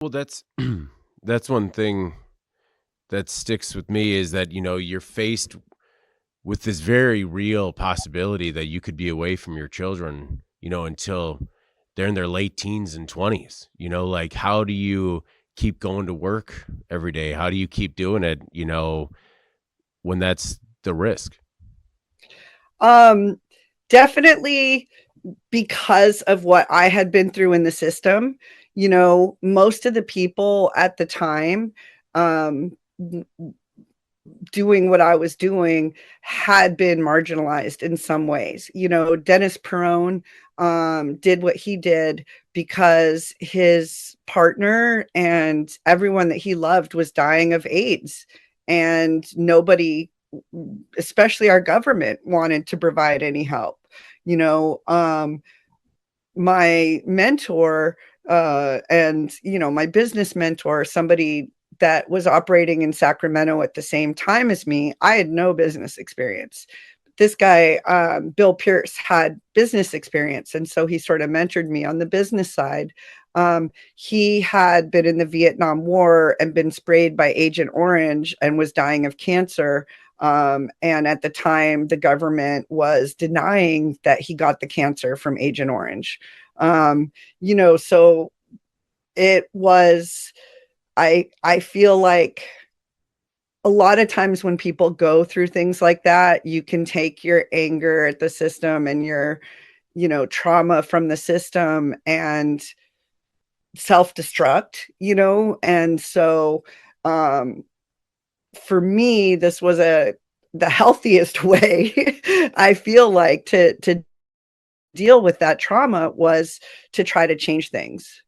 Well, that's that's one thing that sticks with me is that, you're faced with this very real possibility that you could be away from your children, until they're in their late teens and 20s. Like, how do you keep going to work every day? How do you keep doing it, when that's the risk? Um, Definitely because of what I had been through in the system, most of the people at the time, um, doing what I was doing had been marginalized in some ways. Dennis Perone did what he did because his partner and everyone that he loved was dying of AIDS. And nobody, especially our government, wanted to provide any help. You know, my mentor and my business mentor, somebody that was operating in Sacramento at the same time as me, I had no business experience. This guy, Bill Pierce, had business experience, and so he sort of mentored me on the business side. He had been in the Vietnam War and been sprayed by Agent Orange and was dying of cancer. And at the time, the government was denying that he got the cancer from Agent Orange. So it was, I feel like a lot of times when people go through things like that, you can take your anger at the system and your, trauma from the system and self-destruct, and so um for me, this was the healthiest way I feel like to deal with that trauma was to try to change things.